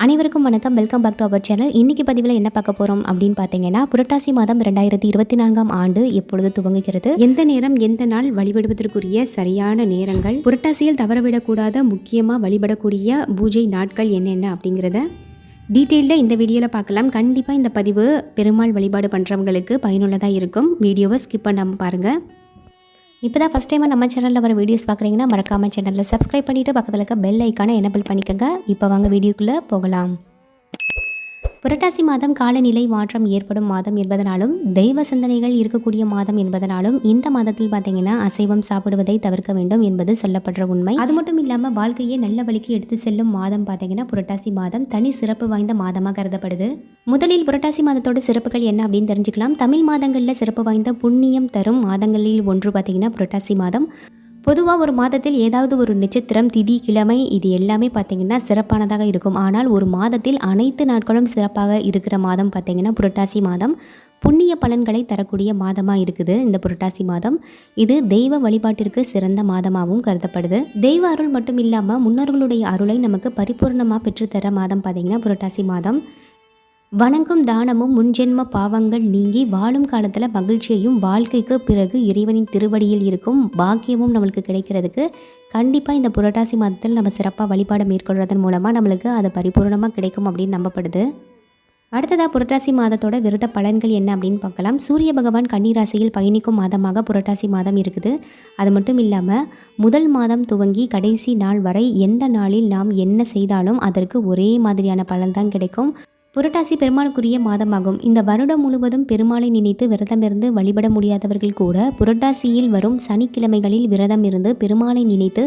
அனைவருக்கும் வணக்கம். Welcome back to our channel. இன்னைக்கு பதிவில் என்ன பார்க்க போகிறோம் அப்படின்னு பார்த்தீங்கன்னா, புரட்டாசி மாதம் 2024ஆம் ஆண்டு எப்பொழுது துவங்குகிறது, எந்த நேரம் எந்த நாள் வழிபடுவதற்குரிய சரியான நேரங்கள், புரட்டாசியில் தவறவிடக்கூடாத முக்கியமாக வழிபடக்கூடிய பூஜை நாட்கள் என்னென்ன அப்படிங்கிறத டீட்டெயில்டாக இந்த வீடியோவில் பார்க்கலாம். கண்டிப்பாக இந்த பதிவு பெருமாள் வழிபாடு பண்ணுறவங்களுக்கு பயனுள்ளதாக இருக்கும். வீடியோவை ஸ்கிப் பண்ணாமல் பாருங்கள். இப்போ தான் ஃபஸ்ட் டைமாக நம்ம சேனலில் வர வீடியோஸ் பார்க்குறீங்கன்னா மறக்காமல் சேனலில் சப்ஸ்கிரைப் பண்ணிவிட்டு பக்கத்தில் இருக்க பெல் ஐக்கானை எனபிள் பண்ணிக்கோங்க. இப்போ வாங்க வீடியோக்குள்ளே போகலாம். புரட்டாசி மாதம் காலநிலை மாற்றம் ஏற்படும் மாதம் என்பதனாலும் தெய்வ சிந்தனைகள் இருக்கக்கூடிய மாதம் என்பதனாலும் இந்த மாதத்தில் பார்த்தீங்கன்னா அசைவம் சாப்பிடுவதை தவிர்க்க வேண்டும் என்பது சொல்லப்படுற உண்மை. அது மட்டும் இல்லாமல் வாழ்க்கையை நல்ல வழிக்கு எடுத்து செல்லும் மாதம் பார்த்தீங்கன்னா புரட்டாசி மாதம் தனி சிறப்பு வாய்ந்த மாதமாக கருதப்படுது. முதலில் புரட்டாசி மாதத்தோட சிறப்புகள் என்ன அப்படின்னு தெரிஞ்சுக்கலாம். தமிழ் மாதங்களில் சிறப்பு வாய்ந்த புண்ணியம் தரும் மாதங்களில் ஒன்று பார்த்தீங்கன்னா புரட்டாசி மாதம். பொதுவாக ஒரு மாதத்தில் ஏதாவது ஒரு நட்சத்திரம், திதி, கிழமை இது எல்லாமே பார்த்திங்கன்னா சிறப்பானதாக இருக்கும். ஆனால் ஒரு மாதத்தில் அனைத்து நாட்களும் சிறப்பாக இருக்கிற மாதம் பார்த்திங்கன்னா புரட்டாசி மாதம். புண்ணிய பலன்களை தரக்கூடிய மாதமாக இருக்குது இந்த புரட்டாசி மாதம். இது தெய்வ வழிபாட்டிற்கு சிறந்த மாதமாகவும் கருதப்படுது. தெய்வ அருள் மட்டும் இல்லாமல் முன்னோர்களுடைய அருளை நமக்கு பரிபூர்ணமாக பெற்றுத்தர மாதம் பார்த்திங்கன்னா புரட்டாசி மாதம். வணங்கும் தானமும் முன்ஜென்ம பாவங்கள் நீங்கி வாழும் காலத்தில் மகிழ்ச்சியையும் வாழ்க்கைக்கு பிறகு இறைவனின் திருவடியில் இருக்கும் பாக்கியமும் நம்மளுக்கு கிடைக்கிறதுக்கு கண்டிப்பாக இந்த புரட்டாசி மாதத்தில் நம்ம சிறப்பாக வழிபாடு மேற்கொள்வதன் மூலமாக நம்மளுக்கு அது பரிபூர்ணமாக கிடைக்கும் அப்படின்னு நம்பப்படுது. அடுத்ததாக புரட்டாசி மாதத்தோட விரத பலன்கள் என்ன அப்படின்னு பார்க்கலாம். சூரிய பகவான் கன்னி ராசியில் பயணிக்கும் மாதமாக புரட்டாசி மாதம் இருக்குது. அது மட்டும் இல்லாமல் முதல் மாதம் துவங்கி கடைசி நாள் வரை எந்த நாளில் நாம் என்ன செய்தாலும் அதற்கு ஒரே மாதிரியான பலன் தான் கிடைக்கும். புரட்டாசி பெருமாளுக்குரிய மாதமாகும். இந்த வருடம் முழுவதும் பெருமாளை நினைத்து விரதமிருந்து வழிபட முடியாதவர்கள் கூட புரட்டாசியில் வரும் சனிக்கிழமைகளில் விரதம் இருந்து பெருமாளை நினைத்து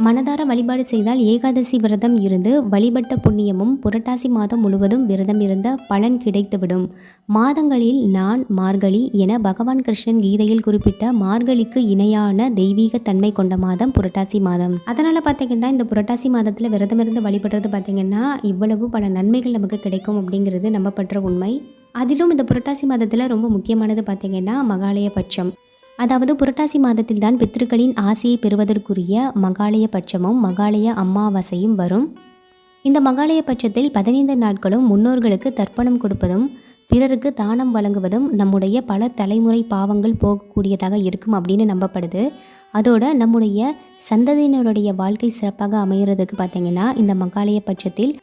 மனதார வழிபாடு செய்தால் ஏகாதசி விரதம் இருந்து வழிபட்ட புண்ணியமும் புரட்டாசி மாதம் முழுவதும் விரதம் இருந்த பலன் கிடைத்துவிடும். மாதங்களில் நான் மார்கழி என பகவான் கிருஷ்ணன் கீதையில் குறிப்பிட்ட மார்கழிக்கு இணையான தெய்வீக தன்மை கொண்ட மாதம் புரட்டாசி மாதம். அதனால் பார்த்திங்கன்னா இந்த புரட்டாசி மாதத்தில் விரதம் இருந்து வழிபடுறது பார்த்திங்கன்னா இவ்வளவு பல நன்மைகள் நமக்கு கிடைக்கும் அப்படிங்கிறது நம்பப்படுற உண்மை. அதிலும் இந்த புரட்டாசி மாதத்தில் ரொம்ப முக்கியமானது பார்த்திங்கன்னா மகாலய பட்சம். அதாவது புரட்டாசி மாதத்தில் தான் பித்ருக்களின் ஆசையை பெறுவதற்குரிய மகாலய பட்சமும் மகாலய அமாவாசையும் வரும். இந்த மகாலய பட்சத்தில் 15 நாட்களும் முன்னோர்களுக்கு தர்ப்பணம் கொடுப்பதும் பிறருக்கு தானம் வழங்குவதும் நம்முடைய பல தலைமுறை பாவங்கள் போகக்கூடியதாக இருக்கும் அப்படின்னு நம்பப்படுது. அதோட நம்முடைய சந்ததியினருடைய வாழ்க்கை சிறப்பாக அமைகிறதுக்கு பார்த்திங்கன்னா இந்த மகாலய பட்சத்தில்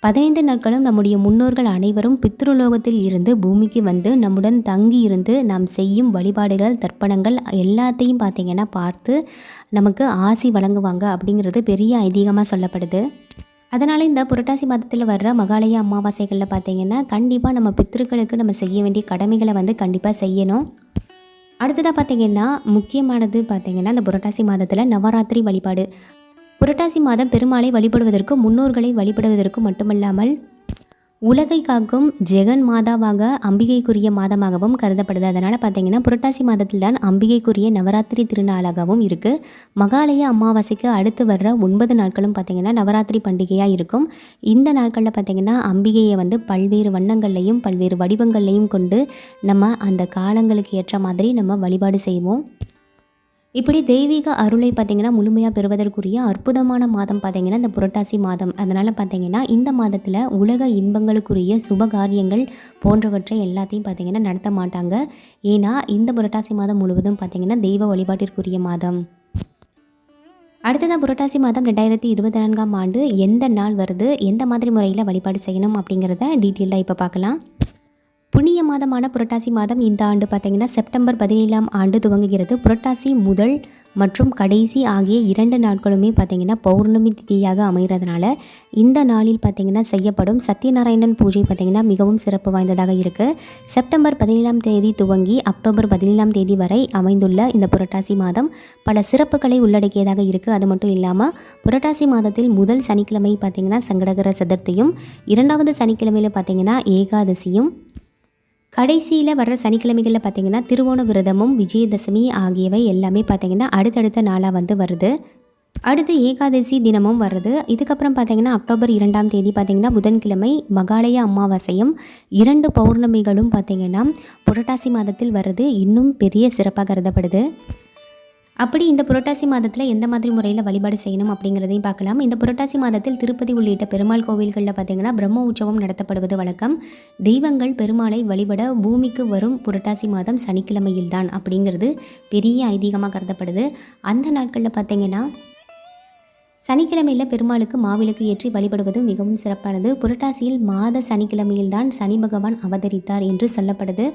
15 நாட்களும் நம்முடைய முன்னோர்கள் அனைவரும் பித்ருலோகத்தில் இருந்து பூமிக்கு வந்து நம்முடன் தங்கி இருந்து நாம் செய்யும் வழிபாடுகள் தர்ப்பணங்கள் எல்லாத்தையும் பார்த்திங்கன்னா பார்த்து நமக்கு ஆசி வழங்குவாங்க அப்படிங்கிறது பெரிய ஐதீகமாக சொல்லப்படுது. அதனால் இந்த புரட்டாசி மாதத்தில் வர்ற மகாலய அமாவாசைகளில் பார்த்திங்கன்னா கண்டிப்பாக நம்ம பித்ருக்களுக்கு நம்ம செய்ய வேண்டிய கடமைகளை கண்டிப்பாக செய்யணும். அடுத்ததாக பார்த்திங்கன்னா முக்கியமானது பார்த்திங்கன்னா இந்த புரட்டாசி மாதத்தில் நவராத்திரி வழிபாடு. புரட்டாசி மாதம் பெருமாளை வழிபடுவதற்கும் முன்னோர்களை வழிபடுவதற்கும் மட்டுமல்லாமல் உலகை காக்கும் ஜெகன் மாதாவாக அம்பிகைக்குரிய மாதமாகவும் கருதப்படுது. அதனால் பார்த்திங்கன்னா புரட்டாசி மாதத்தில் தான் அம்பிகைக்குரிய நவராத்திரி திருநாளாகவும் இருக்குது. மகாலய அமாவாசைக்கு அடுத்து வர்ற 9 நாட்களும் பார்த்திங்கன்னா நவராத்திரி பண்டிகையாக இருக்கும். இந்த நாட்களில் பார்த்திங்கன்னா அம்பிகையை பல்வேறு வண்ணங்கள்லையும் பல்வேறு வடிவங்கள்லையும் கொண்டு நம்ம அந்த காலங்களுக்கு ஏற்ற மாதிரி நம்ம வழிபாடு செய்வோம். இப்படி தெய்வீக அருளை பார்த்திங்கன்னா முழுமையாக பெறுவதற்குரிய அற்புதமான மாதம் பார்த்திங்கன்னா இந்த புரட்டாசி மாதம். அதனால் பார்த்திங்கன்னா இந்த மாதத்தில் உலக இன்பங்களுக்குரிய சுபகாரியங்கள் போன்றவற்றை எல்லாத்தையும் பார்த்திங்கன்னா நடத்த மாட்டாங்க. ஏன்னா இந்த புரட்டாசி மாதம் முழுவதும் பார்த்திங்கன்னா தெய்வ வழிபாட்டிற்குரிய மாதம். அடுத்ததாக புரட்டாசி மாதம் 2024ஆம் ஆண்டு எந்த நாள் வருது, எந்த மாதிரி முறையில் வழிபாடு செய்யணும் அப்படிங்கிறத டீட்டெயிலாக இப்போ பார்க்கலாம். புண்ணிய மாதமான புரட்டாசி மாதம் இந்த ஆண்டு பார்த்திங்கன்னா செப்டம்பர் 17ஆம் ஆண்டு துவங்குகிறது. புரட்டாசி முதல் மற்றும் கடைசி ஆகிய 2 நாட்களுமே பார்த்திங்கன்னா பௌர்ணமி திதியாக அமைகிறதுனால இந்த நாளில் பார்த்திங்கன்னா செய்யப்படும் சத்யநாராயணன் பூஜை பார்த்திங்கன்னா மிகவும் சிறப்பு வாய்ந்ததாக இருக்குது. செப்டம்பர் 17ஆம் தேதி துவங்கி அக்டோபர் 17ஆம் தேதி வரை அமைந்துள்ள இந்த புரட்டாசி மாதம் பல சிறப்புகளை உள்ளடக்கியதாக இருக்குது. அது மட்டும் இல்லாமல் புரட்டாசி மாதத்தில் முதல் சனிக்கிழமை பார்த்திங்கன்னா சங்கடகர சதுர்த்தியும், 2வது சனிக்கிழமையில் பார்த்திங்கன்னா ஏகாதசியும், கடைசியில் வர்ற சனிக்கிழமைகளில் பார்த்திங்கன்னா திருவோண விரதமும் விஜயதசமி ஆகியவை எல்லாமே பார்த்திங்கன்னா அடுத்தடுத்த நாளாக வருது. அடுத்து ஏகாதசி தினமும் வருது. இதுக்கப்புறம் பார்த்திங்கன்னா அக்டோபர் 2ஆம் தேதி பார்த்திங்கன்னா புதன்கிழமை மகாலய அமாவாசையும் 2 பௌர்ணமிகளும் பார்த்திங்கன்னா புரட்டாசி மாதத்தில் வருது. இன்னும் பெரிய சிறப்பாக கருதப்படுது. அப்படி இந்த புரட்டாசி மாதத்தில் எந்த மாதிரி முறையில் வழிபாடு செய்யணும் அப்படிங்கிறதையும் பார்க்கலாம். இந்த புரட்டாசி மாதத்தில் திருப்பதி உள்ளிட்ட பெருமாள் கோவில்களில் பார்த்திங்கன்னா பிரம்ம உற்சவம் நடத்தப்படுவது வழக்கம். தெய்வங்கள் பெருமாளை வழிபட பூமிக்கு வரும் புரட்டாசி மாதம் சனிக்கிழமையில்தான் அப்படிங்கிறது பெரிய ஐதீகமாக கருதப்படுது. அந்த நாட்களில் பார்த்திங்கன்னா சனிக்கிழமையில் பெருமாளுக்கு மாவிளக்கு ஏற்றி வழிபடுவது மிகவும் சிறப்பானது. புரட்டாசியில் மாத சனிக்கிழமையில்தான் சனி பகவான் அவதரித்தார் என்று சொல்லப்படுது.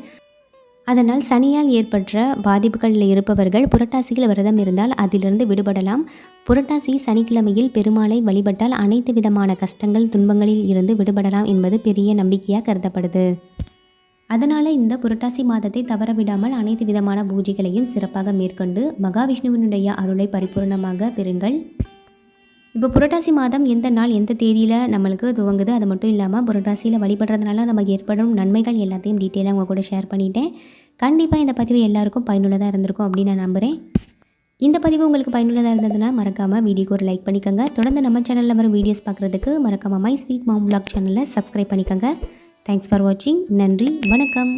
அதனால் சனியால் ஏற்பட்ட பாதிப்புகளில் இருப்பவர்கள் புரட்டாசியில் விரதம் இருந்தால் அதிலிருந்து விடுபடலாம். புரட்டாசி சனிக்கிழமையில் பெருமாளை வழிபட்டால் அனைத்து விதமான கஷ்டங்கள் துன்பங்களில் இருந்து விடுபடலாம் என்பது பெரிய நம்பிக்கையாக கருதப்படுது. அதனால் இந்த புரட்டாசி மாதத்தை தவறவிடாமல் அனைத்து விதமான பூஜைகளையும் சிறப்பாக மேற்கொண்டு மகாவிஷ்ணுவினுடைய அருளை பரிபூர்ணமாக பெறுங்கள். இப்போ புரட்டாசி மாதம் எந்த நாள் எந்த தேதியில் நம்மளுக்கு துவங்குது, அது மட்டும் இல்லாமல் புரட்டாசியில் வழிபடுறதுனால நமக்கு ஏற்படும் நன்மைகள் எல்லாத்தையும் டீட்டெயிலாக உங்கள் கூட ஷேர் பண்ணிட்டேன். கண்டிப்பாக இந்த பதிவு எல்லாருக்கும் பயனுள்ளதாக இருந்திருக்கும் அப்படின்னு நான் நம்புகிறேன். இந்த பதிவு உங்களுக்கு பயனுள்ளதாக இருந்ததுன்னா மறக்காமல் வீடியோக்கு ஒரு லைக் பண்ணிக்கோங்க. தொடர்ந்து நம்ம சேனலில் வரும் வீடியோஸ் பார்க்குறதுக்கு மறக்காமல் மை ஸ்வீட் மாம் vlog சேனலை சப்ஸ்கிரைப் பண்ணிக்கோங்க. தேங்க்ஸ் ஃபார் வாட்சிங். நன்றி, வணக்கம்.